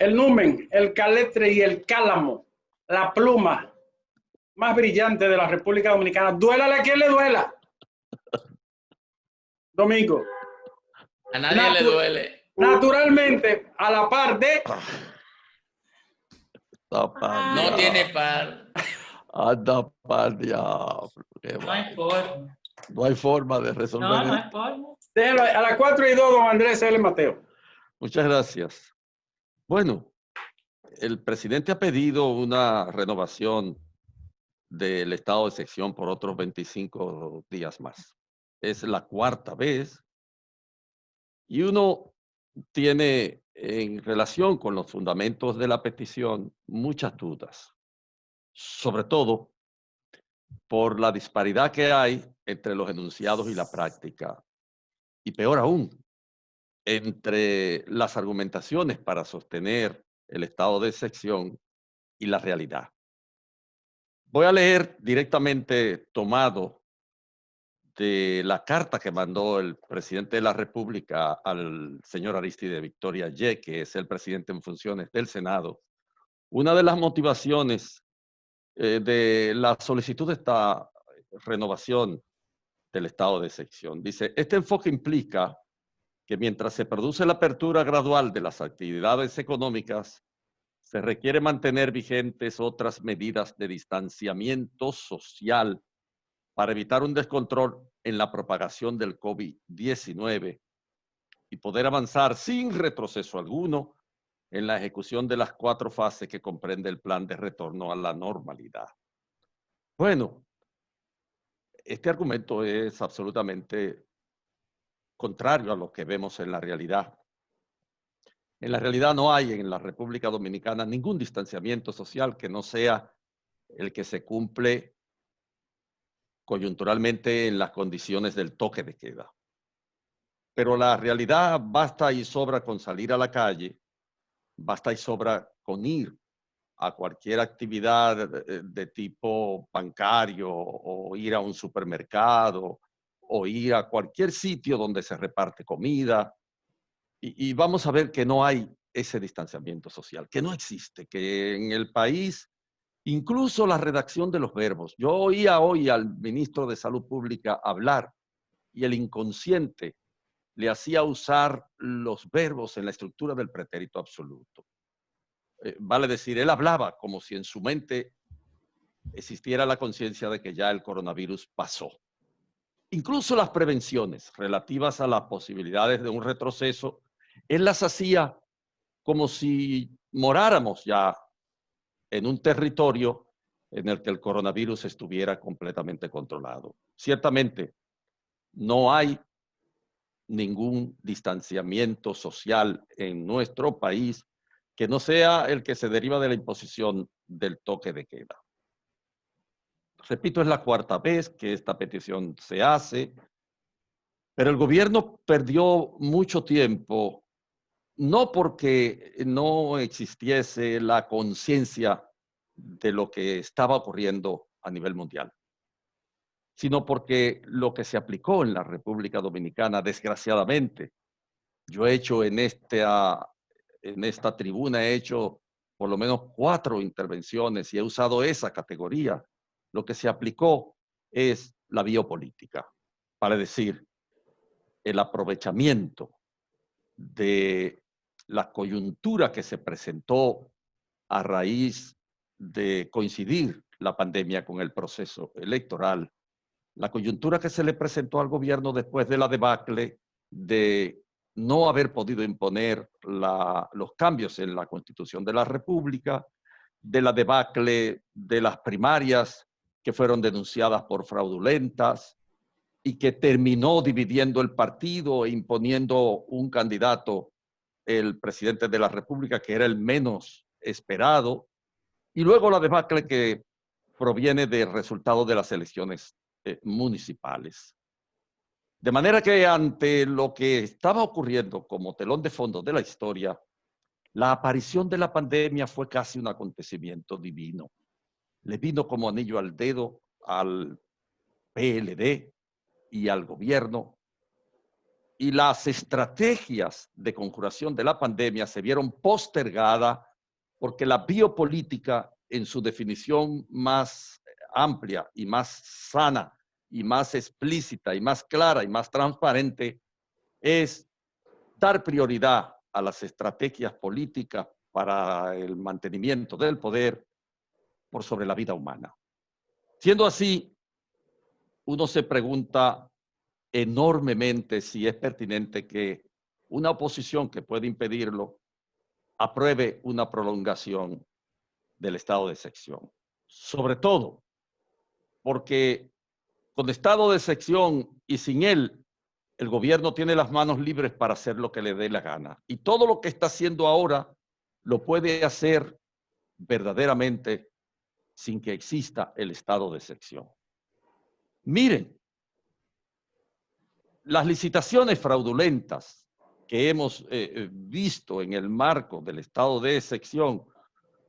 el numen, el caletre y el cálamo, la pluma más brillante de la República Dominicana. Duélale a quien le duela. Domingo. A nadie le duele. Naturalmente, a la par de... No tiene par. Anda par diablo. No hay forma. No hay forma de resolver No, no esto. hay forma. Déjelo a las 4:02, don Andrés L. Mateo. Muchas gracias. Bueno, el presidente ha pedido una renovación del estado de excepción por otros 25 días más. Es la cuarta vez y uno tiene en relación con los fundamentos de la petición muchas dudas, sobre todo por la disparidad que hay entre los enunciados y la práctica, y peor aún, entre las argumentaciones para sostener el estado de excepción y la realidad. Voy a leer directamente tomado de la carta que mandó el presidente de la República al señor Aristide Victoria Ye, que es el presidente en funciones del Senado. Una de las motivaciones de la solicitud de esta renovación del estado de excepción. Dice, este enfoque implica que mientras se produce la apertura gradual de las actividades económicas, se requiere mantener vigentes otras medidas de distanciamiento social para evitar un descontrol en la propagación del COVID-19 y poder avanzar sin retroceso alguno en la ejecución de las 4 fases que comprende el plan de retorno a la normalidad. Bueno, este argumento es absolutamente contrario a lo que vemos en la realidad. En la realidad no hay en la República Dominicana ningún distanciamiento social que no sea el que se cumple coyunturalmente en las condiciones del toque de queda. Pero la realidad basta y sobra con salir a la calle, basta y sobra con ir a cualquier actividad de tipo bancario o ir a un supermercado o ir a cualquier sitio donde se reparte comida y vamos a ver que no hay ese distanciamiento social, que no existe, que en el país incluso la redacción de los verbos. Yo oía hoy al ministro de Salud Pública hablar y el inconsciente le hacía usar los verbos en la estructura del pretérito absoluto. Vale decir, él hablaba como si en su mente existiera la conciencia de que ya el coronavirus pasó. Incluso las prevenciones relativas a las posibilidades de un retroceso, él las hacía como si moráramos ya en un territorio en el que el coronavirus estuviera completamente controlado. Ciertamente, no hay ningún distanciamiento social en nuestro país que no sea el que se deriva de la imposición del toque de queda. Repito, es la cuarta vez que esta petición se hace, pero el gobierno perdió mucho tiempo, no porque no existiese la conciencia de lo que estaba ocurriendo a nivel mundial, sino porque lo que se aplicó en la República Dominicana, desgraciadamente, yo he hecho en esta tribuna, he hecho por lo menos 4 intervenciones y he usado esa categoría. Lo que se aplicó es la biopolítica, para decir, el aprovechamiento de la coyuntura que se presentó a raíz de coincidir la pandemia con el proceso electoral, la coyuntura que se le presentó al gobierno después de la debacle de no haber podido imponer los cambios en la Constitución de la República, de la debacle de las primarias que fueron denunciadas por fraudulentas y que terminó dividiendo el partido e imponiendo un candidato, el presidente de la República, que era el menos esperado, y luego la debacle que proviene del resultado de las elecciones municipales. De manera que ante lo que estaba ocurriendo como telón de fondo de la historia, la aparición de la pandemia fue casi un acontecimiento divino. Le vino como anillo al dedo al PLD y al gobierno, y las estrategias de conjuración de la pandemia se vieron postergadas porque la biopolítica, en su definición más amplia y más sana y más explícita y más clara y más transparente, es dar prioridad a las estrategias políticas para el mantenimiento del poder por sobre la vida humana. Siendo así, uno se pregunta enormemente si es pertinente que una oposición que puede impedirlo apruebe una prolongación del estado de excepción. Sobre todo porque con estado de excepción y sin él, el gobierno tiene las manos libres para hacer lo que le dé la gana. Y todo lo que está haciendo ahora lo puede hacer verdaderamente sin que exista el estado de excepción. Miren, las licitaciones fraudulentas que hemos visto en el marco del estado de excepción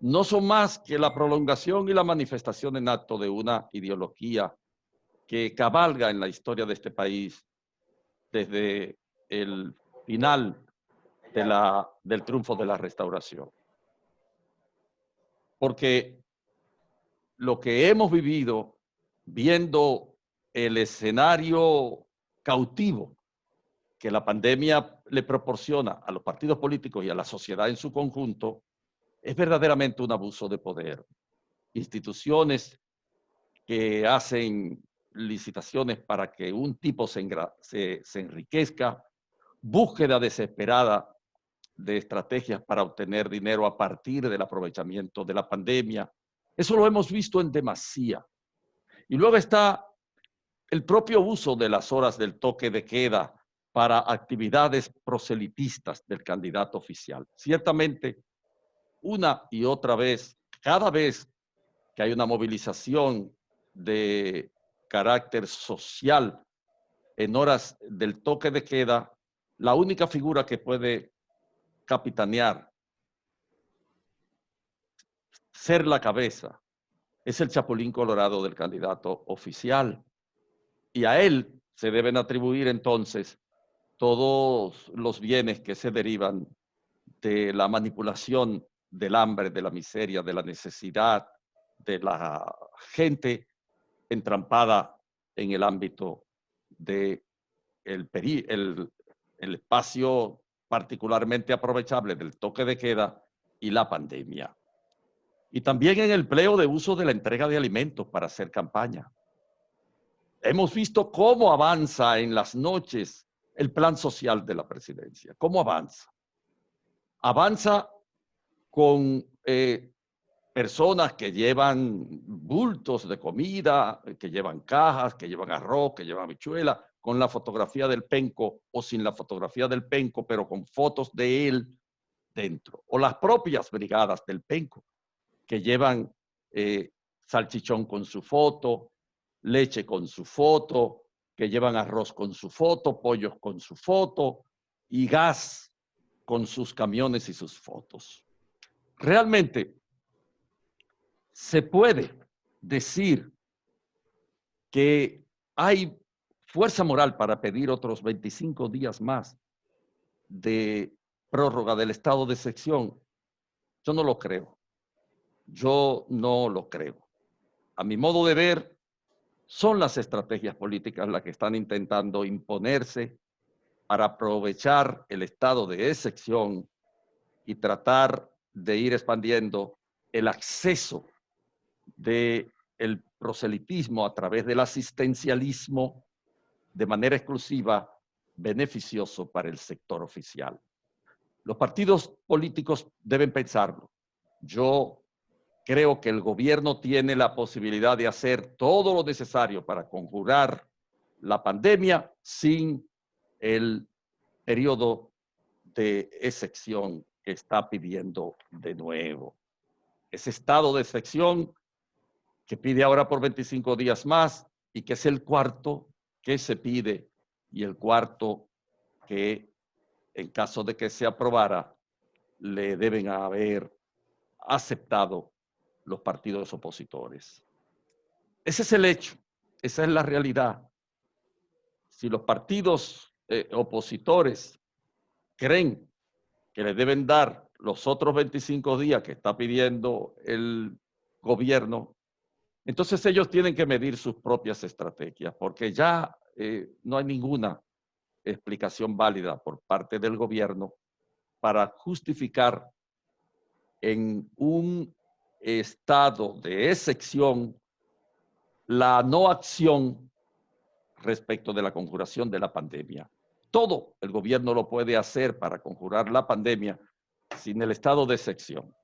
no son más que la prolongación y la manifestación en acto de una ideología que cabalga en la historia de este país desde el final del triunfo de la restauración. Porque lo que hemos vivido viendo el escenario cautivo que la pandemia le proporciona a los partidos políticos y a la sociedad en su conjunto, es verdaderamente un abuso de poder. Instituciones que hacen licitaciones para que un tipo se enriquezca, búsqueda desesperada de estrategias para obtener dinero a partir del aprovechamiento de la pandemia. Eso lo hemos visto en demasía. Y luego está el propio uso de las horas del toque de queda para actividades proselitistas del candidato oficial. Ciertamente, una y otra vez, cada vez que hay una movilización de carácter social en horas del toque de queda, la única figura que puede capitanear, ser la cabeza, es el chapulín colorado del candidato oficial. Y a él se deben atribuir entonces todos los bienes que se derivan de la manipulación del hambre, de la miseria, de la necesidad, de la gente entrampada en el ámbito del el espacio particularmente aprovechable del toque de queda y la pandemia. Y también en el empleo de uso de la entrega de alimentos para hacer campaña. Hemos visto cómo avanza en las noches el plan social de la presidencia. ¿Cómo avanza? Avanza con personas que llevan bultos de comida, que llevan cajas, que llevan arroz, que llevan habichuela, con la fotografía del penco o sin la fotografía del penco, pero con fotos de él dentro. O las propias brigadas del penco, que llevan salchichón con su foto, leche con su foto, que llevan arroz con su foto, pollos con su foto y gas con sus camiones y sus fotos. Realmente se puede decir que hay fuerza moral para pedir otros 25 días más de prórroga del estado de excepción. Yo no lo creo. Yo no lo creo. A mi modo de ver, son las estrategias políticas las que están intentando imponerse para aprovechar el estado de excepción y tratar de ir expandiendo el acceso del proselitismo a través del asistencialismo de manera exclusiva, beneficioso para el sector oficial. Los partidos políticos deben pensarlo. Yo creo que el gobierno tiene la posibilidad de hacer todo lo necesario para conjurar la pandemia sin el periodo de excepción que está pidiendo de nuevo. Ese estado de excepción que pide ahora por 25 días más y que es el cuarto que se pide y el cuarto que en caso de que se aprobara le deben haber aceptado los partidos opositores. Ese es el hecho, esa es la realidad. Si los partidos opositores creen que le deben dar los otros 25 días que está pidiendo el gobierno, entonces ellos tienen que medir sus propias estrategias, porque ya no hay ninguna explicación válida por parte del gobierno para justificar en un estado de excepción la no acción respecto de la conjuración de la pandemia. Todo el gobierno lo puede hacer para conjurar la pandemia sin el estado de excepción.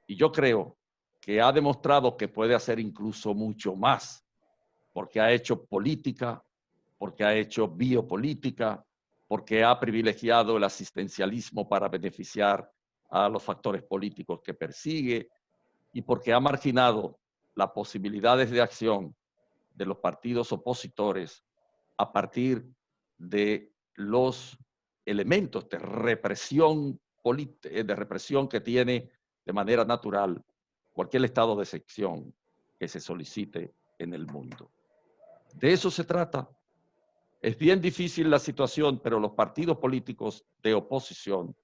Y yo creo que ha demostrado que puede hacer incluso mucho más, porque ha hecho política, porque ha hecho biopolítica, porque ha privilegiado el asistencialismo para beneficiar a los factores políticos que persigue y porque ha marginado las posibilidades de acción de los partidos opositores a partir de los elementos de represión que tiene de manera natural cualquier estado de excepción que se solicite en el mundo. De eso se trata. Es bien difícil la situación, pero los partidos políticos de oposición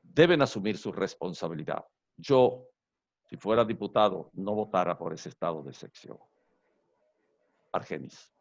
deben asumir su responsabilidad. Yo, si fuera diputado, no votara por ese estado de excepción. Argenis.